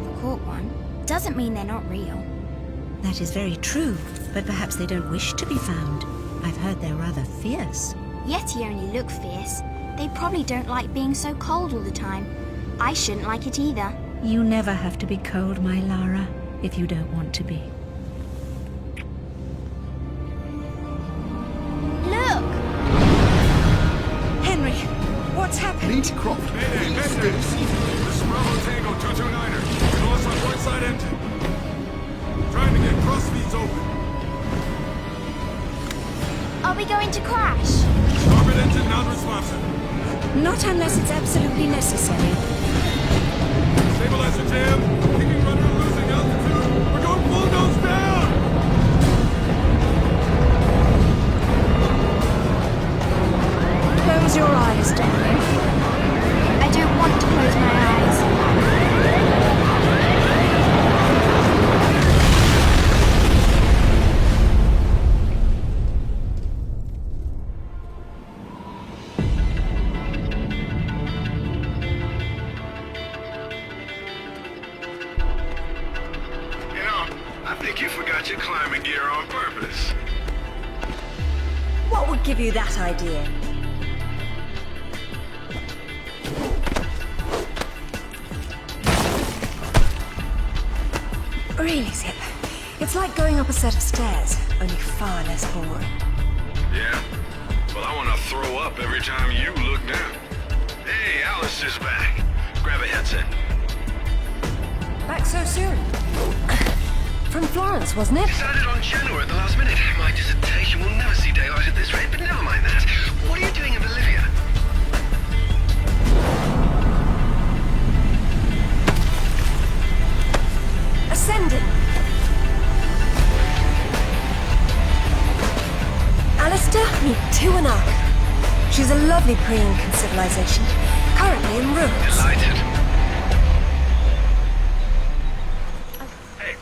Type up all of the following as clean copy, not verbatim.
never caught one, doesn't mean they're not real. That is very true, but perhaps they don't wish to be found. I've heard they're rather fierce. Yeti only look fierce. They probably don't like being so cold all the time. I shouldn't like it either. You never have to be cold, my Lara, if you don't want to be. Look! Henry, what's happened? Leech Croft. Mayday, mayday! This is Bravo Tango 229er. We lost our port side engine. Trying to get crossfeeds open. Are we going to crash? Starboard engine non-responsive. Not unless it's absolutely necessary. Stabilizer jam. Kicking rudder losing altitude. We're going full nose down! Close your eyes, darling. I don't want to close my eyes. I think you forgot your climbing gear on purpose. What would give you that idea? Really, Zip. It's like going up a set of stairs, only far less boring. Yeah? Well, I want to throw up every time you look down. Hey, Alice is back. Grab a headset. Back so soon? From Florence, wasn't it? Decided on Genoa at the last minute. My dissertation will never see daylight at this rate, but never mind that. What are you doing in Bolivia? Ascending. Alistair, meet Tuanak. She's a lovely pre-Incan civilization, currently in ruins. Delighted. Hey,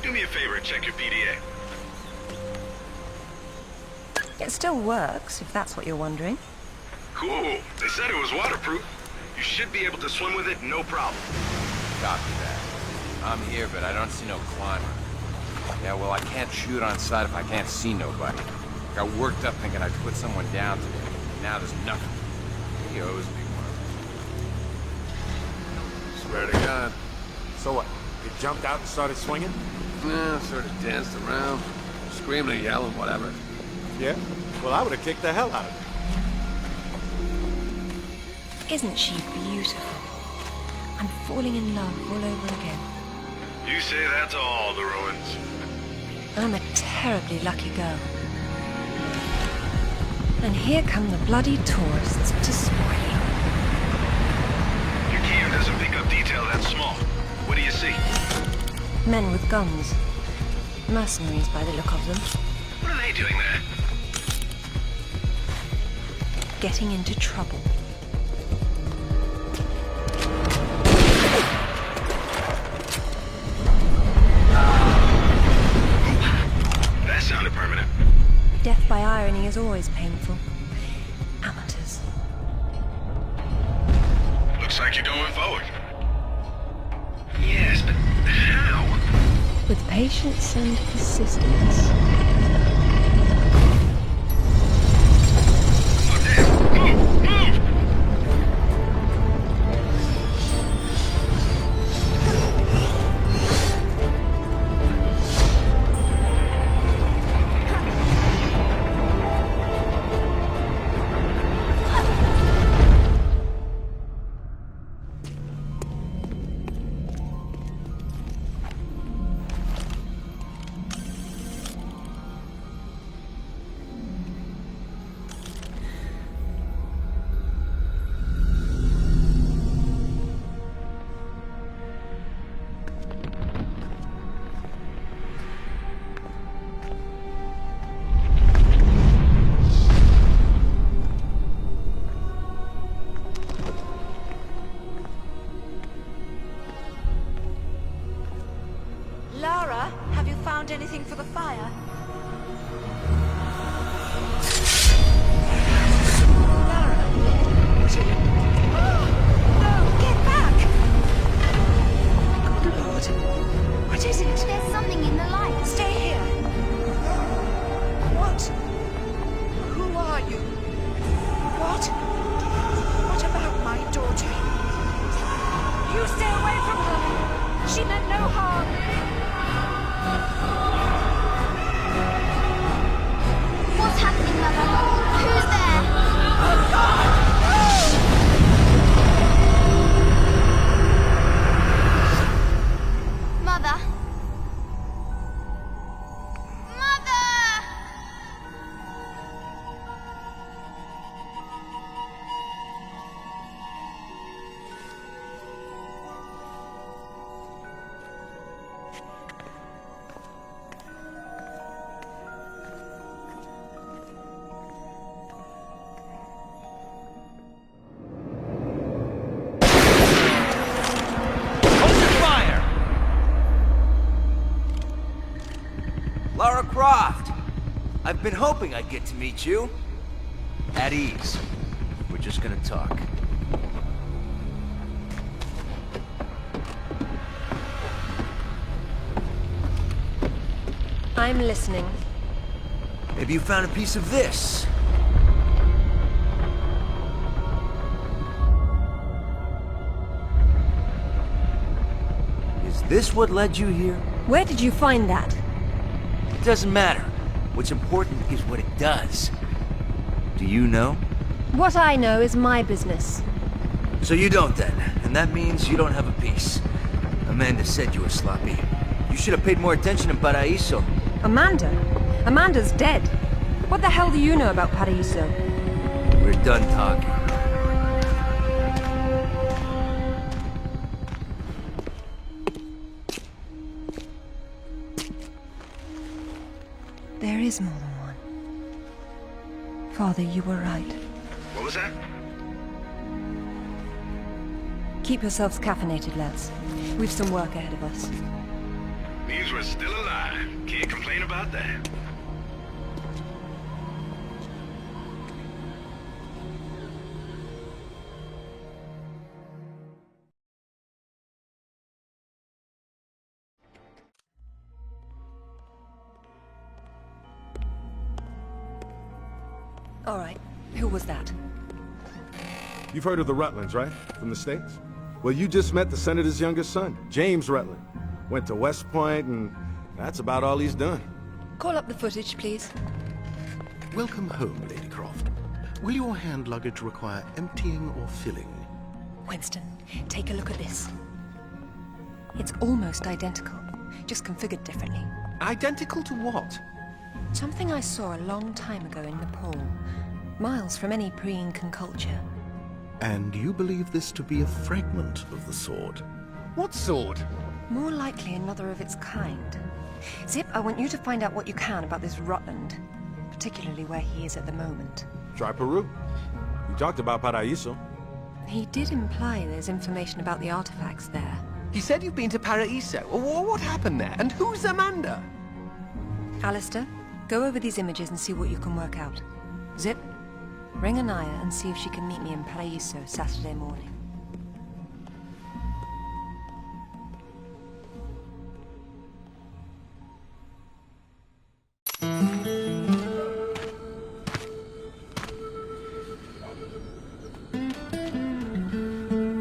do me a favor and check your PDA. It still works, if that's what you're wondering. Cool. They said it was waterproof. You should be able to swim with it, no problem. Copy that. I'm here, but I don't see no climber. Yeah, well, I can't shoot on sight if I can't see nobody. Got worked up thinking I'd put someone down today. Now there's nothing. He owes me one. Swear to God. So what? You jumped out and started swinging? Yeah, sort of danced around, screaming and yelling, whatever. Yeah? Well, I would have kicked the hell out of you. Isn't she beautiful? I'm falling in love all over again. You say that to all the ruins. I'm a terribly lucky girl. And here come the bloody tourists to spoil you. Your cam doesn't pick up detail that small. What do you see? Men with guns. Mercenaries by the look of them. What are they doing there? Getting into trouble. That sounded permanent. Death by irony is always painful. Amateurs. Looks like you're going forward. Yes, but how? With patience and persistence. Oh, damn! Move! Move! Lara, have you found anything for the fire? Lara? What are you... Oh, no! Get back! Croft! I've been hoping I'd get to meet you. At ease. We're just gonna talk. I'm listening. Maybe you found a piece of this. Is this what led you here? Where did you find that? It doesn't matter. What's important is what it does. Do you know? What I know is my business. So you don't then, and that means you don't have a piece. Amanda said you were sloppy. You should have paid more attention in Paraíso. Amanda? Amanda's dead. What the hell do you know about Paraíso? We're done talking. There is more than one. Father, you were right. What was that? Keep yourselves caffeinated, lads. We've some work ahead of us. Means we're still alive. Can't complain about that. All right. Who was that? You've heard of the Rutlands, right? From the States? Well, you just met the Senator's youngest son, James Rutland. Went to West Point, and that's about all he's done. Call up the footage, please. Welcome home, Lady Croft. Will your hand luggage require emptying or filling? Winston, take a look at this. It's almost identical, just configured differently. Identical to what? Something I saw a long time ago in Nepal, miles from any pre-Incan culture. And you believe this to be a fragment of the sword? What sword? More likely another of its kind. Zip, I want you to find out what you can about this Rutland, particularly where he is at the moment. Try Peru. You talked about Paraíso. He did imply there's information about the artifacts there. He said you've been to Paraíso. What happened there? And who's Amanda? Alistair, go over these images and see what you can work out. Zip, ring Anaya and see if she can meet me in Paraíso Saturday morning.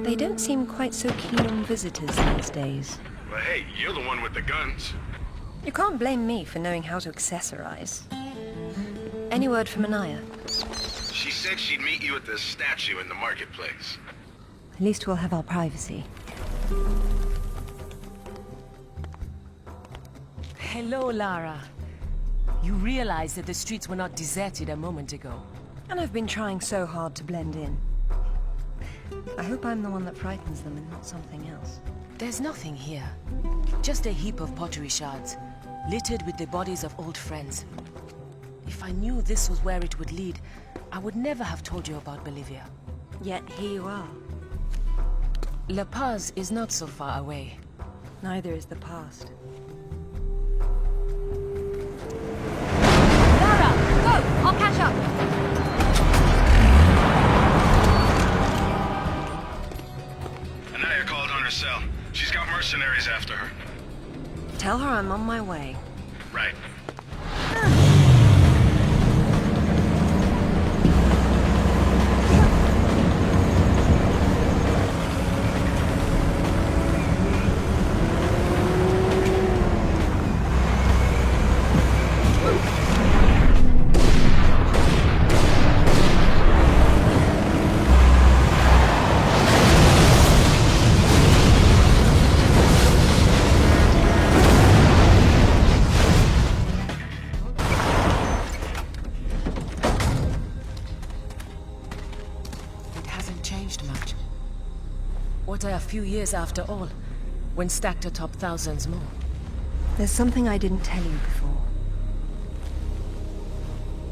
They don't seem quite so keen on visitors these days. Well, hey, you're the one with the guns. You can't blame me for knowing how to accessorize. Any word from Anaya? She said she'd meet you at the statue in the marketplace. At least we'll have our privacy. Hello, Lara. You realize that the streets were not deserted a moment ago. And I've been trying so hard to blend in. I hope I'm the one that frightens them and not something else. There's nothing here. Just a heap of pottery shards, littered with the bodies of old friends. If I knew this was where it would lead, I would never have told you about Bolivia. Yet here you are. La Paz is not so far away. Neither is the past. Lara, go! I'll catch up! Anaya called on her cell. She's got mercenaries after her. Tell her I'm on my way. Right. What are a few years after all, when stacked atop thousands more? There's something I didn't tell you before.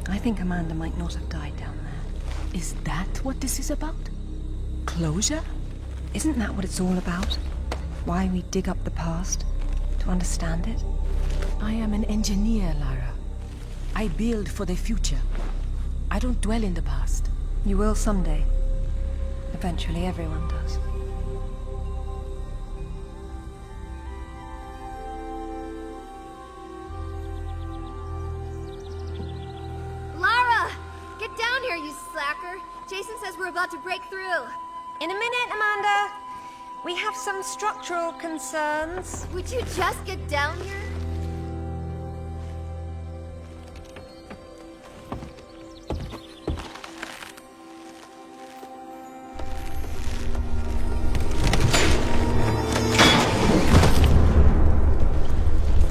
I think Amanda might not have died down there. Is that what this is about? Closure? Isn't that what it's all about? Why we dig up the past? To understand it? I am an engineer, Lara. I build for the future. I don't dwell in the past. You will someday. Eventually, everyone does. Lara! Get down here, you slacker! Jason says we're about to break through. In a minute, Amanda. We have some structural concerns. Would you just get down here?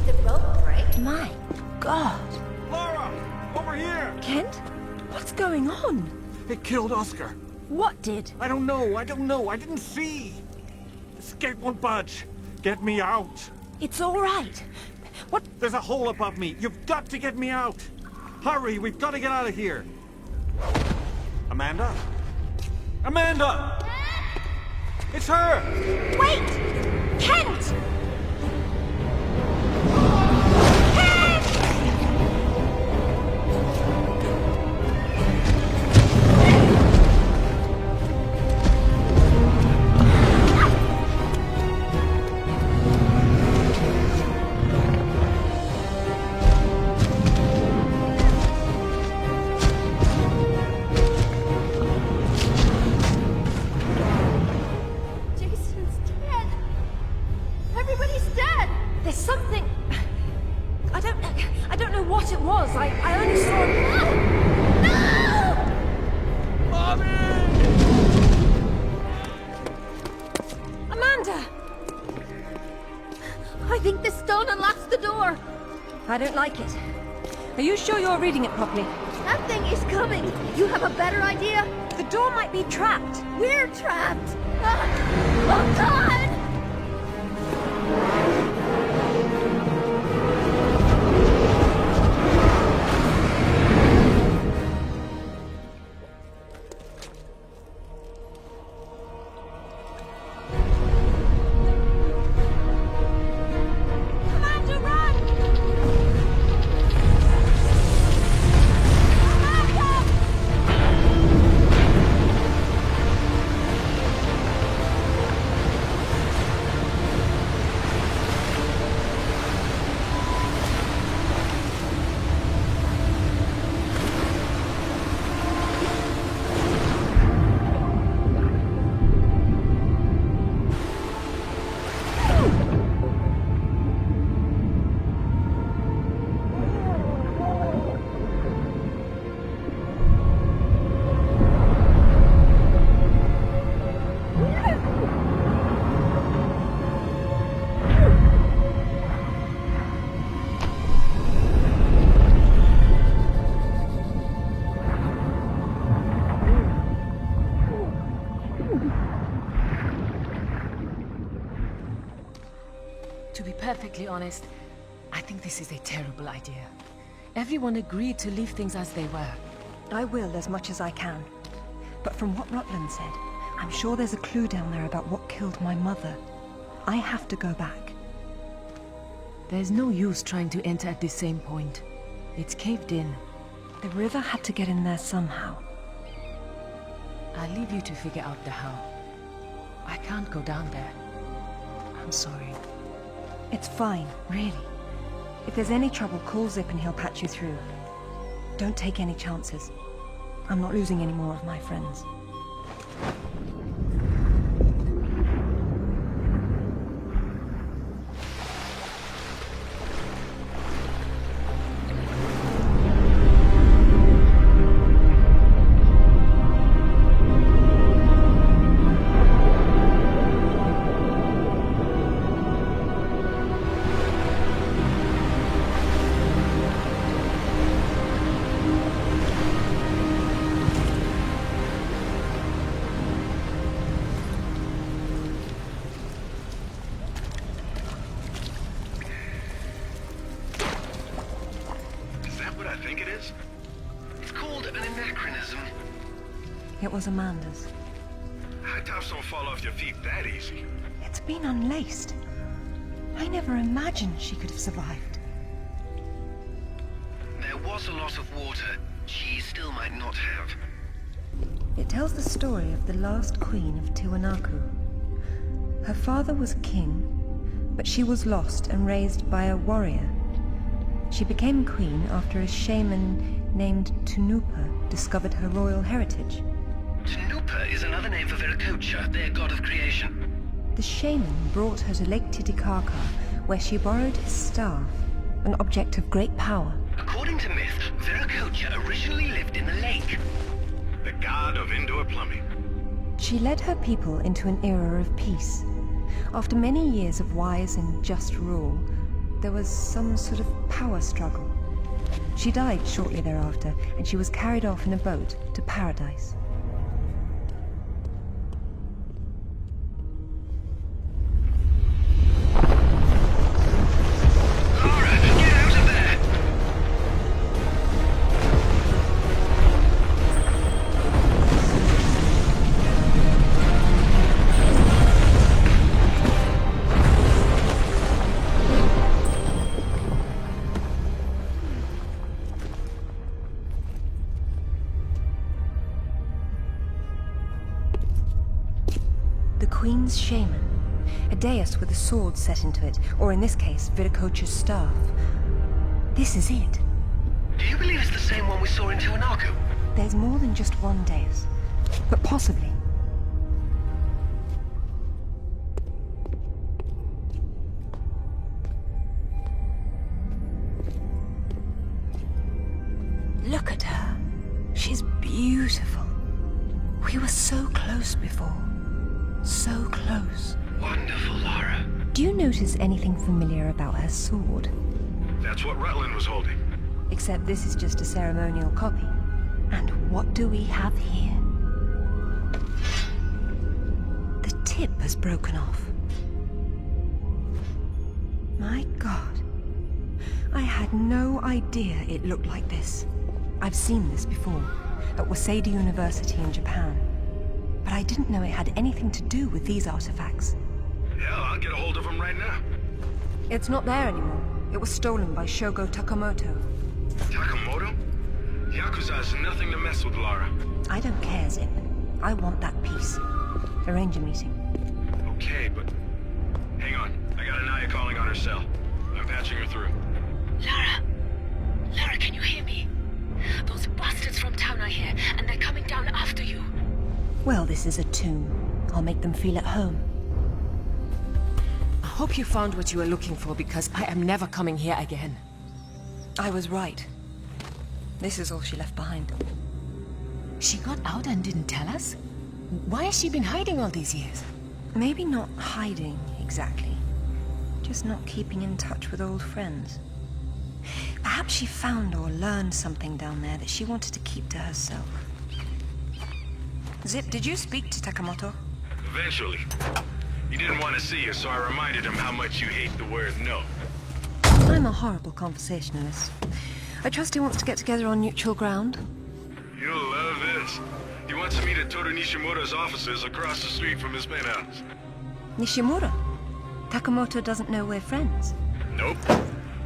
The boat break? My God. Lara! Over here! Kent? What's going on? It killed Oscar. What did? I don't know. I didn't see. This gate won't budge. Get me out. It's all right. What? There's a hole above me. You've got to get me out. Hurry, we've got to get out of here. Amanda? Amanda! It's her! Wait! Kent! Jason's dead. Everybody's dead. There's something... I don't know what it was. I only saw... No! Amanda! I think this stone unlocks the door. I don't like it. Are you sure you're reading it properly? That thing is coming. You have a better idea? The door might be trapped. We're trapped. Oh, God! Amanda, run! To be perfectly honest, I think this is a terrible idea. Everyone agreed to leave things as they were. I will as much as I can. But from what Rutland said, I'm sure there's a clue down there about what killed my mother. I have to go back. There's no use trying to enter at the same point. It's caved in. The river had to get in there somehow. I'll leave you to figure out the how. I can't go down there. I'm sorry. It's fine, really. If there's any trouble, call Zip and he'll patch you through. Don't take any chances. I'm not losing any more of my friends. It was Amanda's. High tops don't fall off your feet that easy. It's been unlaced. I never imagined she could have survived. There was a lot of water, she still might not have. It tells the story of the last queen of Tiwanaku. Her father was king, but she was lost and raised by a warrior. She became queen after a shaman named Tunupa discovered her royal heritage. Tunupa is another name for Viracocha, their god of creation. The shaman brought her to Lake Titicaca, where she borrowed his staff, an object of great power. According to myth, Viracocha originally lived in the lake. The god of indoor plumbing. She led her people into an era of peace. After many years of wise and just rule, there was some sort of power struggle. She died shortly thereafter, and she was carried off in a boat to paradise. Lara, get out of there! The Queen's shaman, a dais with a sword set into it, or in this case, Viracocha's staff. This is it. Do you believe it's the same one we saw in Tiwanaku? There's more than just one dais, but possibly. Look at her. She's beautiful. We were so close before. So close. Wonderful, Lara. Do you notice anything familiar about her sword? That's what Rutland was holding. Except this is just a ceremonial copy. And what do we have here? The tip has broken off. My God. I had no idea it looked like this. I've seen this before, at Waseda University in Japan. But I didn't know it had anything to do with these artifacts. Yeah, I'll get a hold of him right now. It's not there anymore. It was stolen by Shogo Takamoto. Takamoto? Yakuza is nothing to mess with, Lara. I don't care, Zip. I want that piece. Arrange a meeting. Okay, but... Hang on. I got Anaya calling on her cell. I'm patching her through. Lara! Lara, can you hear me? Those bastards from town are here, and they're coming down after you. Well, this is a tomb. I'll make them feel at home. I hope you found what you were looking for, because I am never coming here again. I was right. This is all she left behind. She got out and didn't tell us? Why has she been hiding all these years? Maybe not hiding, exactly. Just not keeping in touch with old friends. Perhaps she found or learned something down there that she wanted to keep to herself. Zip, did you speak to Takamoto? Eventually. He didn't want to see you, so I reminded him how much you hate the word no. I'm a horrible conversationalist. I trust he wants to get together on neutral ground. You'll love this. He wants to meet at Toru Nishimura's offices across the street from his penthouse. Nishimura? Takamoto doesn't know we're friends. Nope.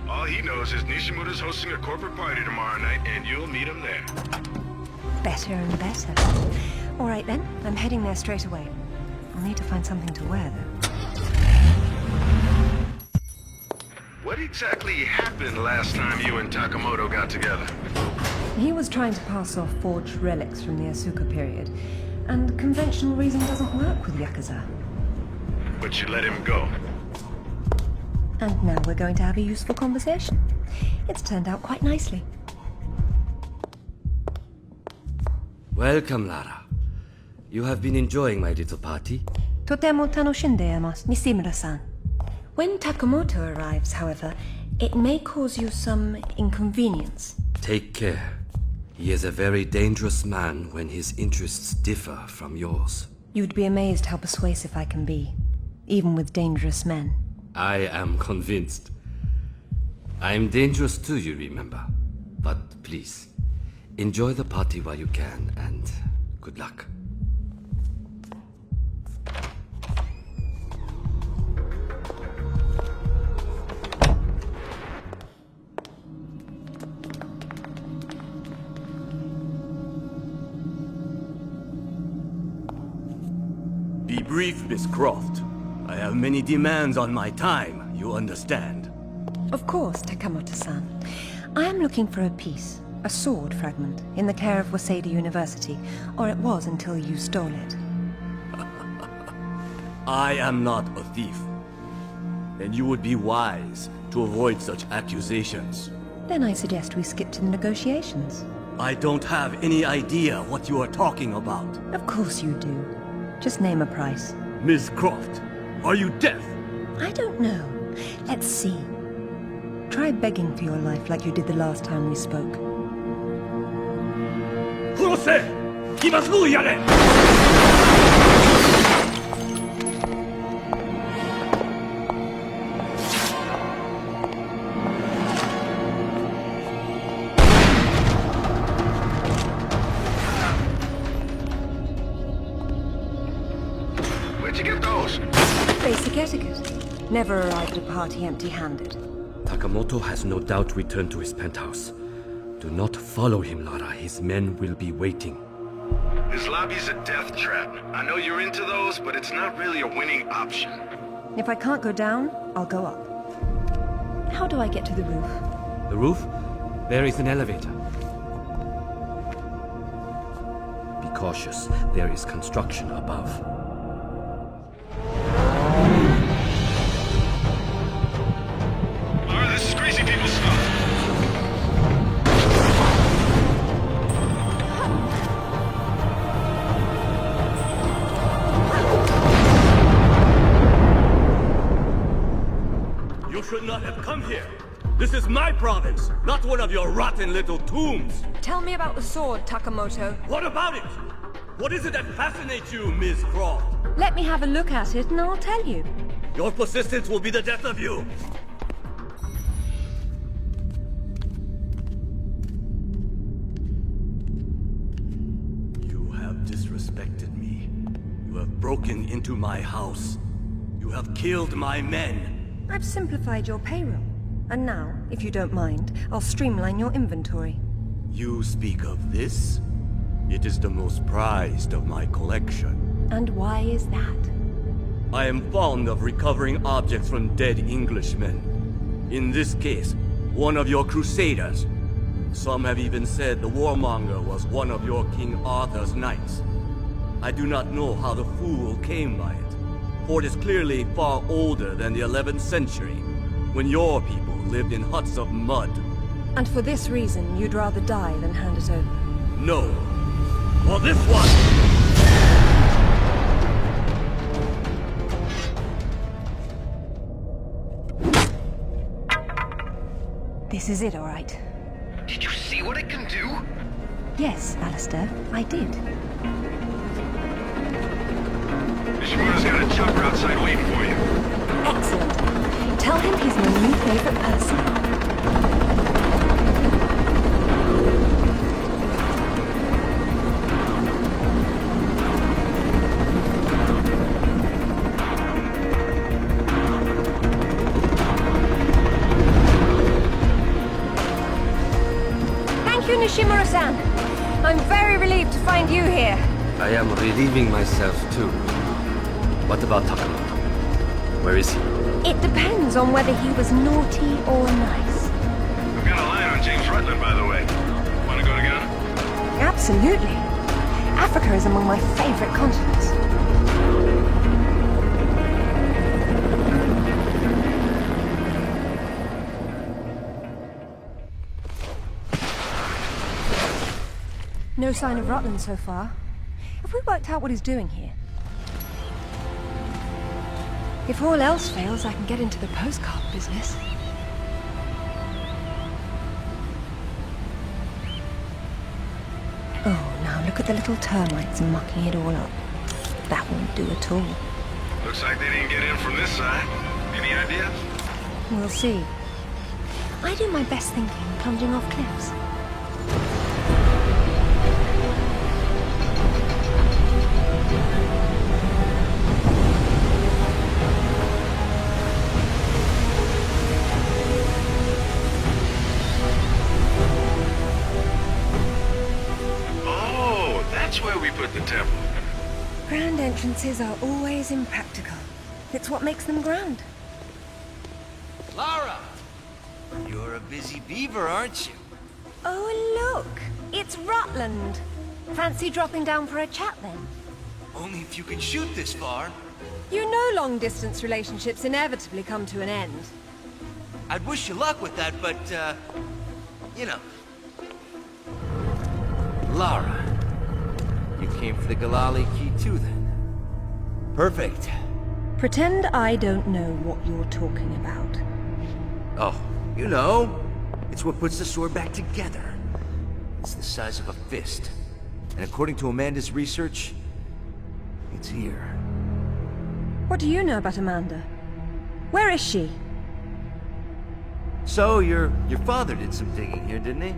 All he knows is Nishimura's hosting a corporate party tomorrow night, and you'll meet him there. Better and better. All right then, I'm heading there straight away. I'll need to find something to wear, though. What exactly happened last time you and Takamoto got together? He was trying to pass off forged relics from the Asuka period, and conventional reason doesn't work with Yakuza. But you let him go. And now we're going to have a useful conversation. It's turned out quite nicely. Welcome, Lara. You have been enjoying my little party? Totemo tanoshindeimasu, Nishimura-san. When Takamoto arrives, however, it may cause you some inconvenience. Take care. He is a very dangerous man when his interests differ from yours. You'd be amazed how persuasive I can be, even with dangerous men. I am convinced. I am dangerous too, you remember. But please, enjoy the party while you can, and good luck. brief, Miss Croft. I have many demands on my time, you understand. Of course, Takamoto-san. I am looking for a piece, a sword fragment, in the care of Waseda University, or it was until you stole it. I am not a thief. And you would be wise to avoid such accusations. Then I suggest we skip to the negotiations. I don't have any idea what you are talking about. Of course you do. Just name a price. Miss Croft, are you deaf? I don't know. Let's see. Try begging for your life like you did the last time we spoke. Kurose! Imasu yare! Where'd you get those? Basic etiquette. Never arrive at a party empty-handed. Takamoto has no doubt returned to his penthouse. Do not follow him, Lara. His men will be waiting. His lobby's a death trap. I know you're into those, but it's not really a winning option. If I can't go down, I'll go up. How do I get to the roof? The roof? There is an elevator. Be cautious. There is construction above. Lara, this is crazy people stuff. You should not have come here. This is my province, not one of your rotten little tombs. Tell me about the sword, Takamoto. What about it? What is it that fascinates you, Miss Croft? Let me have a look at it and I'll tell you. Your persistence will be the death of you. You have disrespected me. You have broken into my house. You have killed my men. I've simplified your payroll. And now, if you don't mind, I'll streamline your inventory. You speak of this? It is the most prized of my collection. And why is that? I am fond of recovering objects from dead Englishmen. In this case, one of your crusaders. Some have even said the warmonger was one of your King Arthur's knights. I do not know how the fool came by it, for it is clearly far older than the 11th century, when your people lived in huts of mud. And for this reason, you'd rather die than hand it over? No. For this one! This is it, all right. Did you see what it can do? Yes, Alistair, I did. Nishimura's got a chopper outside waiting for you. Excellent. Tell him he's my new favorite person. Thank you, Nishimura-san. I'm very relieved to find you here. I am relieving myself too. What about Takamoto? Where is he? It depends on whether he was naughty or nice. I've got a line on James Rutland, by the way. Want to go together? Absolutely. Africa is among my favorite continents. No sign of Rutland so far. Have we worked out what he's doing here? If all else fails, I can get into the postcard business. Oh, now look at the little termites mucking it all up. That won't do at all. Looks like they didn't get in from this side. Any ideas? We'll see. I do my best thinking plunging off cliffs. Oh, that's where we put the temple. Grand entrances are always impractical. It's what makes them grand. Lara! You're a busy beaver, aren't you? Oh, look! It's Rutland! Fancy dropping down for a chat, then? Only if you can shoot this far. You know long-distance relationships inevitably come to an end. I'd wish you luck with that, but, you know. Lara, you came for the Galali key too, then? Perfect. Pretend I don't know what you're talking about. Oh, you know. It's what puts the sword back together. It's the size of a fist. And according to Amanda's research, it's here. What do you know about Amanda? Where is she? So, your father did some digging here, didn't he?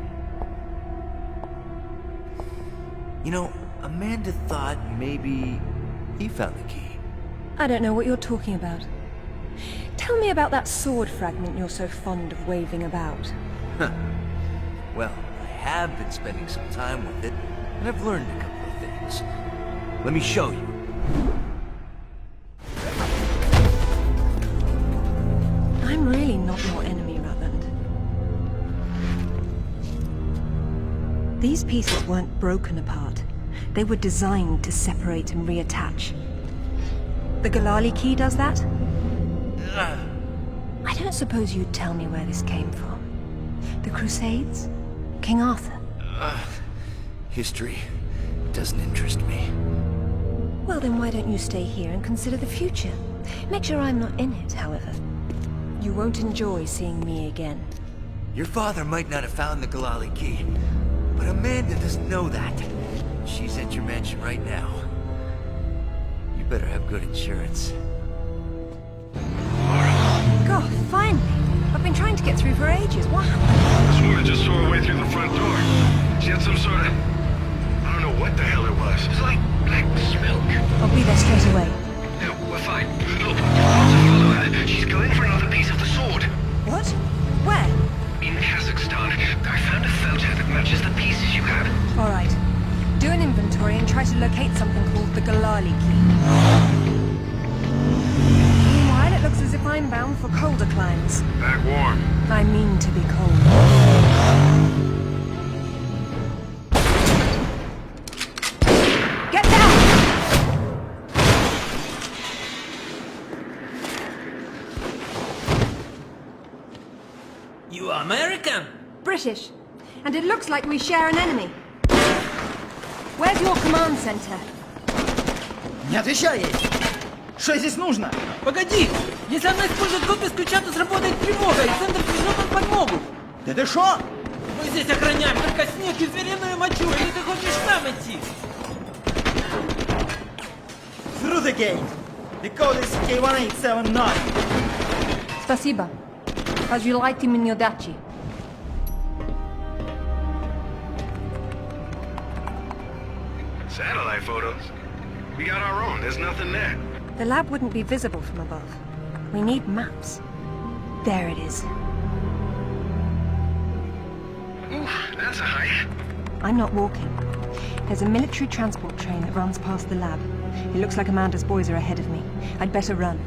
You know, Amanda thought maybe he found the key. I don't know what you're talking about. Tell me about that sword fragment you're so fond of waving about. Huh. Well, I have been spending some time with it, and I've learned a couple of things. Let me show you. I'm really not your enemy, Rutland. These pieces weren't broken apart. They were designed to separate and reattach. The Galali key does that? I don't suppose you'd tell me where this came from. The Crusades? King Arthur? History doesn't interest me. Well, then why don't you stay here and consider the future? Make sure I'm not in it, however. You won't enjoy seeing me again. Your father might not have found the Galali key, but Amanda doesn't know that. She's at your mansion right now. You better have good insurance. God, finally! I've been trying to get through for ages. What happened? This woman just saw her way through the front door. She had some sort of... I don't know what the hell it was. It's like black smoke. I'll be there straight away. No, we're fine. Look, I'll just follow her. She's going for another piece of the sword. What? Where? In Kazakhstan. I found a photo that matches the pieces you have. All right. Do an inventory and try to locate something called the Galali key. Meanwhile, it looks as if I'm bound for colder climes. Back warm. I mean to be cold. Get down! You American? British. And it looks like we share an enemy. Where's your command center? Не отвечай ей! Что здесь нужно? Погоди! Если она использует код без ключа, то сработает тревога, и центр пришлет нам подмогу! Да ты шо? Мы здесь охраняем только снег и звериную мочу, или ты хочешь сам идти? Through the gate! The code is K1879! Спасибо. As you liked him in your dachi. Satellite photos? We got our own. There's nothing there. The lab wouldn't be visible from above. We need maps. There it is. Ooh, that's a hike. I'm not walking. There's a military transport train that runs past the lab. It looks like Amanda's boys are ahead of me. I'd better run.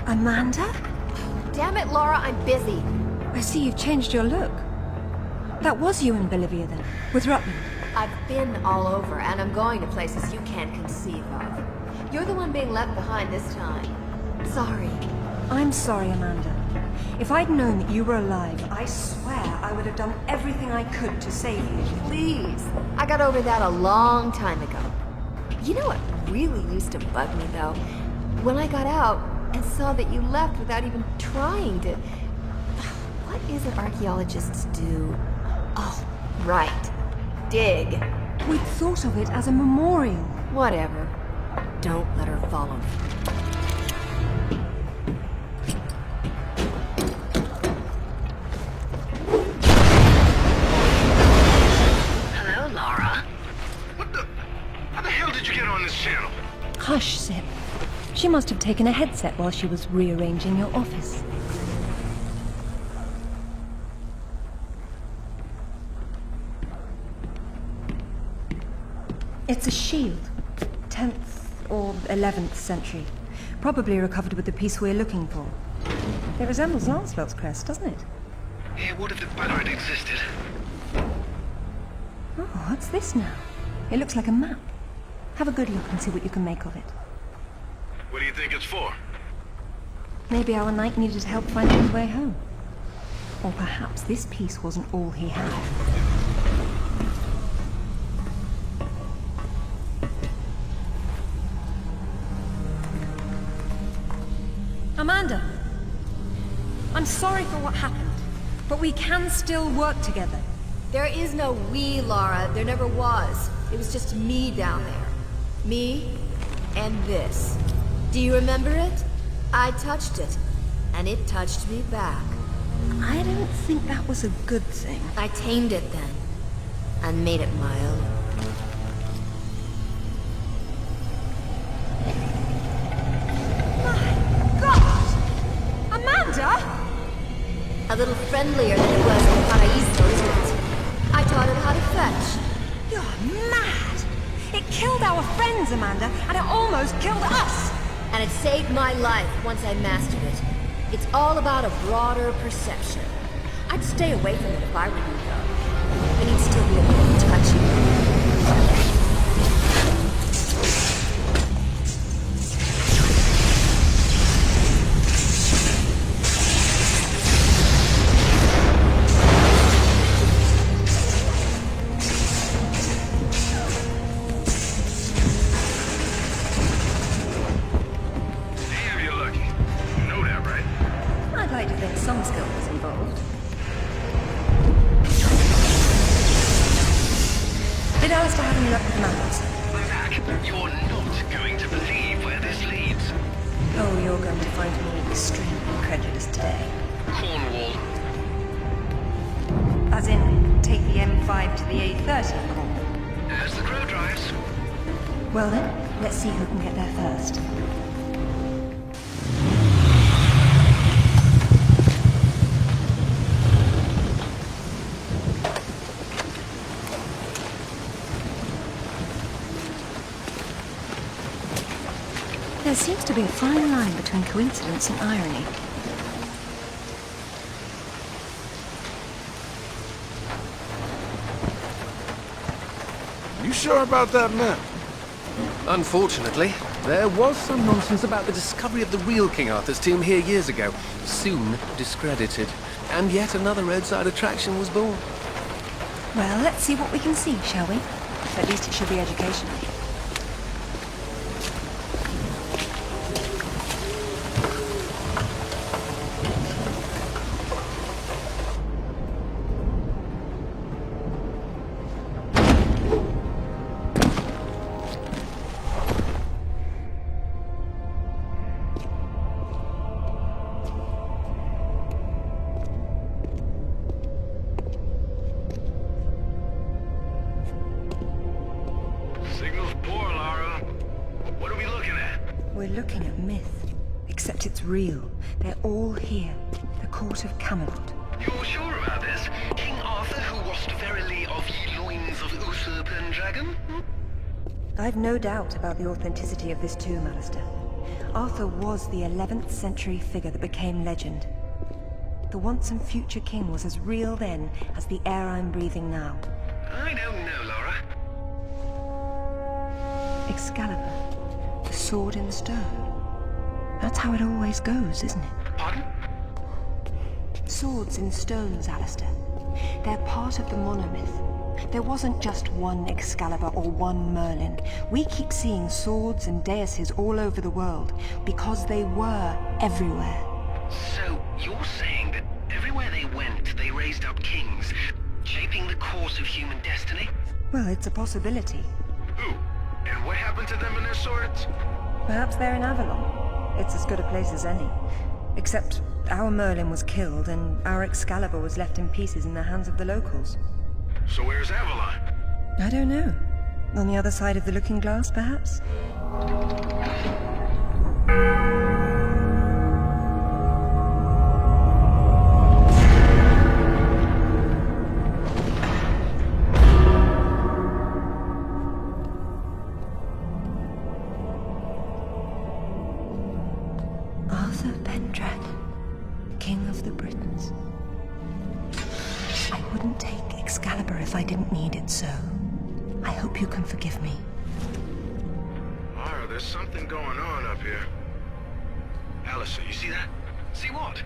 Amanda? Damn it, Laura, I'm busy. I see you've changed your look. That was you in Bolivia then, with Rutland. I've been all over, and I'm going to places you can't conceive of. You're the one being left behind this time. Sorry. I'm sorry, Amanda. If I'd known that you were alive, I swear I would have done everything I could to save you. Please. I got over that a long time ago. You know what really used to bug me, though? When I got out and saw that you left without even trying to... What is it archaeologists do? Oh, right. Dig. We'd thought of it as a memorial. Whatever. Don't let her follow me. Hello, Lara. What the... How the hell did you get on this channel? Hush, Sip. She must have taken a headset while she was rearranging your office. It's a shield. 10th or 11th century. Probably recovered with the piece we're looking for. It resembles Lancelot's crest, doesn't it? Yeah, what if the banner had existed? Oh, what's this now? It looks like a map. Have a good look and see what you can make of it. What do you think it's for? Maybe our knight needed help finding his way home. Or perhaps this piece wasn't all he had. Amanda! I'm sorry for what happened, but we can still work together. There is no we, Lara. There never was. It was just me down there. Me and this. Do you remember it? I touched it, and it touched me back. I don't think that was a good thing. I tamed it then, and made it my own. A little friendlier than it was in Paraíso, isn't it? I taught it how to fetch. You're mad! It killed our friends, Amanda, and it almost killed us! And it saved my life once I mastered it. It's all about a broader perception. I'd stay away from it if I were you, though. But you'd still be a little touchy. Well then, let's see who can get there first. There seems to be a fine line between coincidence and irony. You sure about that map? Unfortunately, there was some nonsense about the discovery of the real King Arthur's tomb here years ago, soon discredited. And yet another roadside attraction was born. Well, let's see what we can see, shall we? At least it should be educational. Looking at myth, except it's real. They're all here. The court of Camelot. You're sure about this? King Arthur, who washed verily of ye loins of Usurp and Dragon? I've no doubt about the authenticity of this tomb, Alistair. Arthur was the 11th century figure that became legend. The once and future king was as real then as the air I'm breathing now. I don't know, Laura. Excalibur, the sword in stone. That's how it always goes, isn't it? Pardon? Swords in stones, Alistair. They're part of the monomyth. There wasn't just one Excalibur or one Merlin. We keep seeing swords and daises all over the world because they were everywhere. So, you're saying that everywhere they went, they raised up kings, shaping the course of human destiny? Well, it's a possibility. Who? And what happened to them and their swords? Perhaps they're in Avalon. It's as good a place as any. Except our Merlin was killed and our Excalibur was left in pieces in the hands of the locals. So where's Avalon? I don't know. On the other side of the looking glass, perhaps? Arthur Pendragon, King of the Britons. I wouldn't take Excalibur if I didn't need it so. I hope you can forgive me. Lara, there's something going on up here. Alistair, you see that? See what?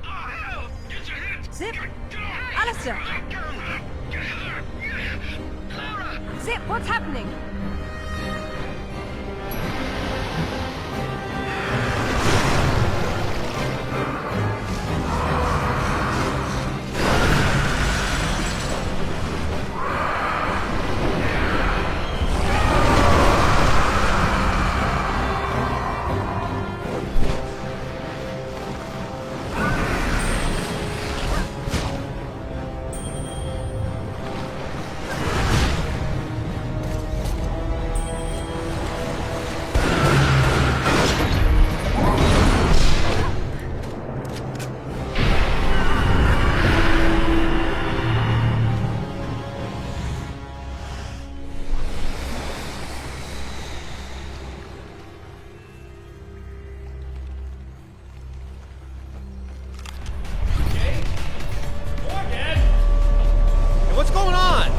Oh, hell! Get your head! Zip! Get off! Alistair! Get her! Lara! Zip, what's happening? What's going on?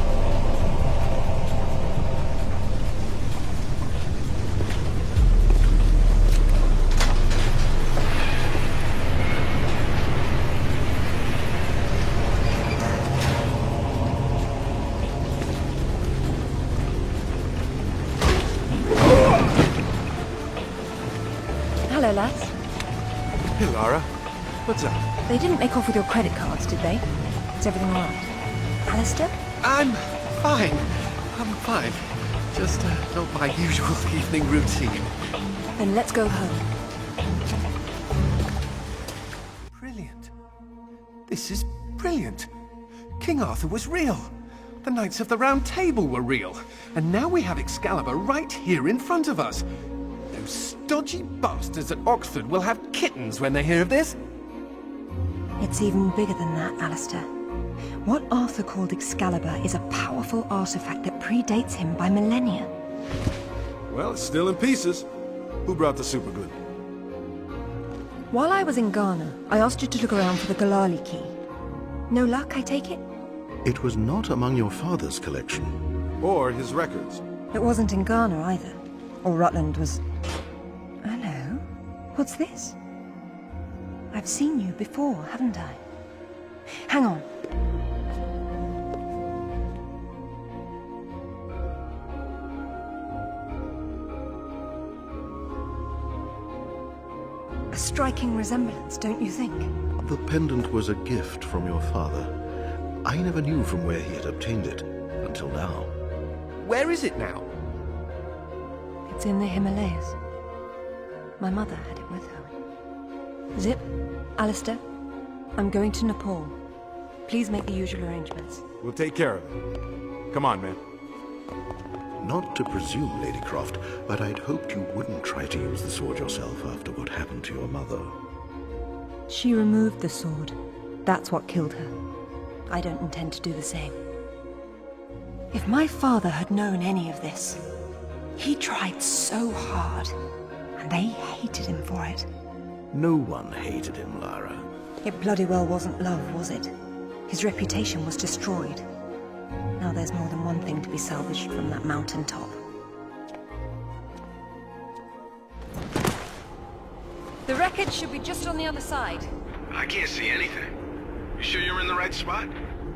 Hello, lads. Hey, Lara. What's up? They didn't make off with your credit cards, did they? Is everything all right? Alistair? I'm fine. I'm fine. Just not my usual evening routine. Then let's go home. Brilliant. This is brilliant. King Arthur was real. The Knights of the Round Table were real. And now we have Excalibur right here in front of us. Those stodgy bastards at Oxford will have kittens when they hear of this. It's even bigger than that, Alistair. What Arthur called Excalibur is a powerful artifact that predates him by millennia. Well, it's still in pieces. Who brought the superglue? While I was in Ghana, I asked you to look around for the Galali key. No luck, I take it? It was not among your father's collection. Or his records. It wasn't in Ghana either. Or Rutland was... Hello? What's this? I've seen you before, haven't I? Hang on. A striking resemblance, don't you think? The pendant was a gift from your father. I never knew from where he had obtained it, until now. Where is it now? It's in the Himalayas. My mother had it with her. Zip, Alistair, I'm going to Nepal. Please make the usual arrangements. We'll take care of it. Come on, man. Not to presume, Lady Croft, but I'd hoped you wouldn't try to use the sword yourself after what happened to your mother. She removed the sword. That's what killed her. I don't intend to do the same. If my father had known any of this, he tried so hard, and they hated him for it. No one hated him, Lara. It bloody well wasn't love, was it? His reputation was destroyed. Now there's more than one thing to be salvaged from that mountain top. The wreckage should be just on the other side. I can't see anything. You sure you're in the right spot?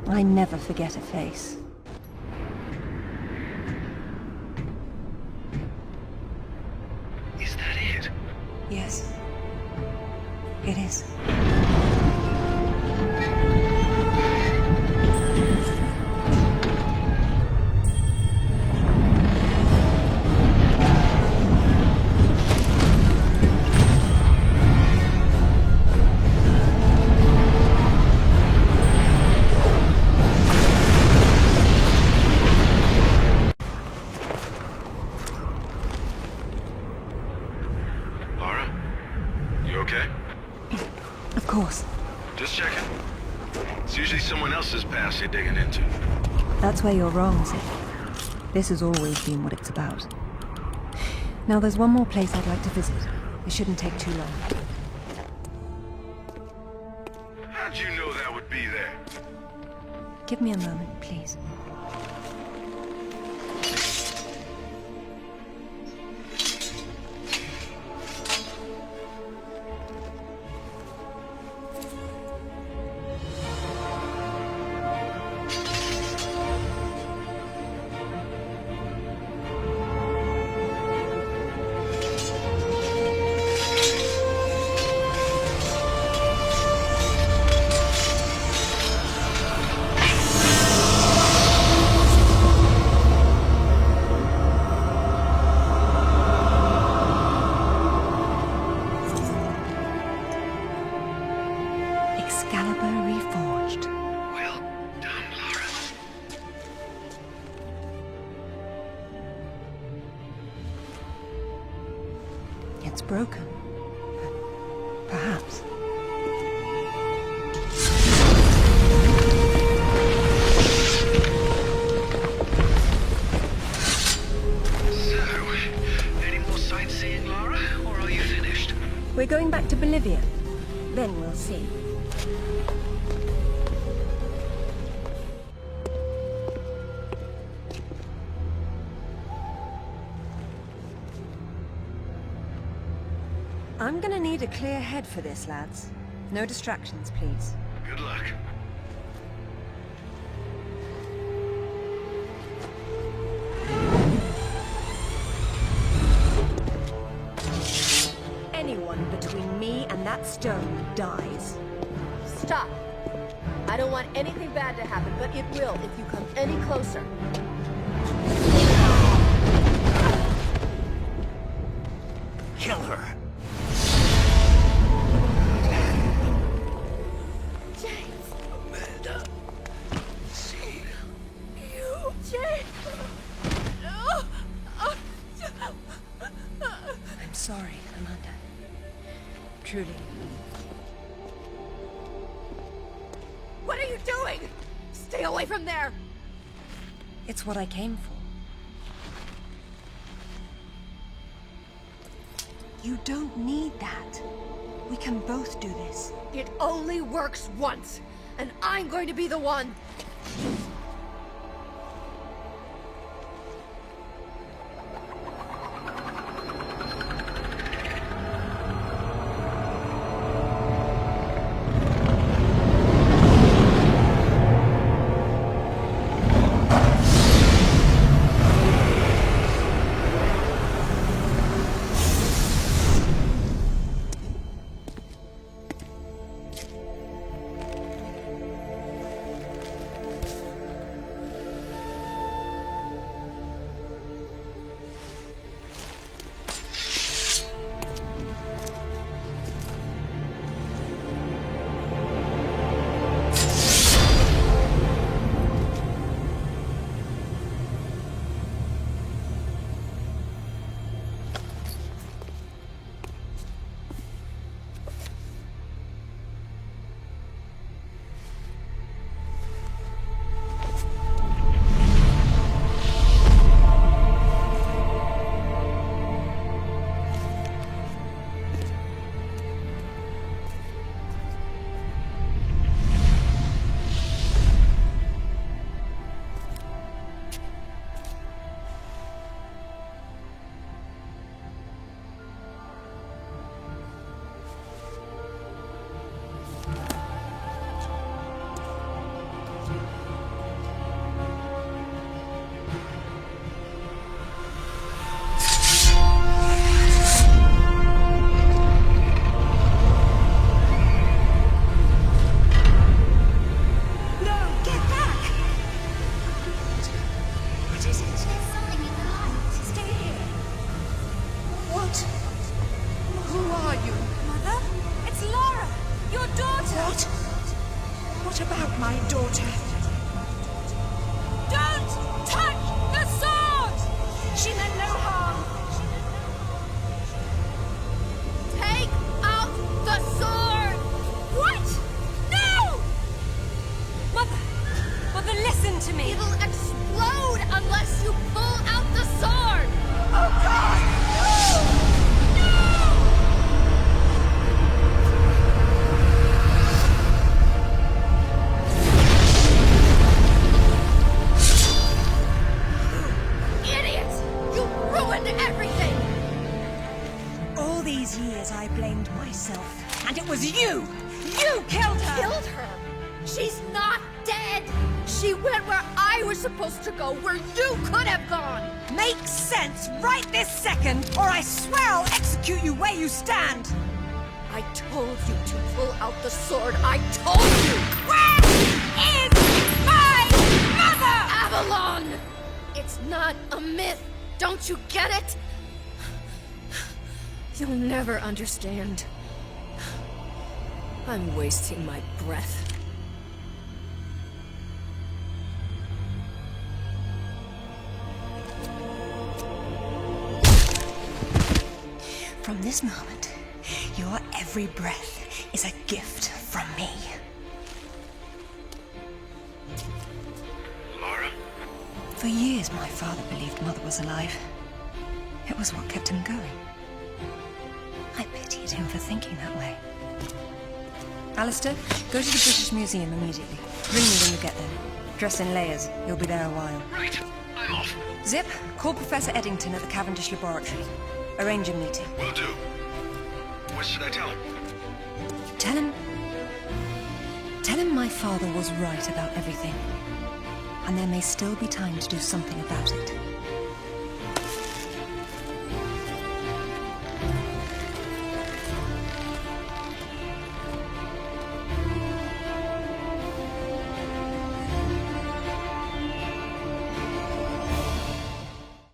I never forget a face. Is that it? Yes. It is. Lara? You okay? Of course. Just checking. It's usually someone else's past you're digging into. That's where you're wrong, Sid. This has always been what it's about. Now there's one more place I'd like to visit. It shouldn't take too long. How'd you know that would be there? Give me a moment, please. Excalibur Reforged. Well done, Lara. It's broken. But perhaps. So, any more sightseeing, Lara? Or are you finished? We're going back to Bolivia. Then we'll see. I'm gonna need a clear head for this, lads. No distractions, please. Good luck. Anyone between me and that stone dies. Stop. I don't want anything bad to happen, but it will if you come any closer. Kill her. James! Amanda. See you. James! I'm sorry, Amanda. Truly. What are you doing? Stay away from there! It's what I came for. You don't need that. We can both do this. It only works once, and I'm going to be the one. What? Who are you? Mother? It's Lara, your daughter. What? What about my daughter? Don't touch the sword! She meant no harm. Take out the sword! What? No! Mother, listen to me. It'll explode unless you pull out the sword! Oh God! Idiots! You ruined everything! All these years I blamed myself, and it was you! You killed her! Killed her? She's not dead! She went where I was supposed to go, where you could have gone! Make sense right this second, or I swear I'll execute you where you stand! I told you to pull out the sword. I told you! Where is my mother? Avalon! It's not a myth. Don't you get it? You'll never understand. I'm wasting my breath. From this moment, your every breath is a gift from me. Lara? For years, my father believed Mother was alive. It was what kept him going. I pitied him for thinking that way. Alistair, go to the British Museum immediately. Ring me when you get there. Dress in layers. You'll be there a while. Right. I'm off. Zip, call Professor Eddington at the Cavendish Laboratory. Arrange a meeting. Will do. What should I tell him? Tell him my father was right about everything. And there may still be time to do something about it.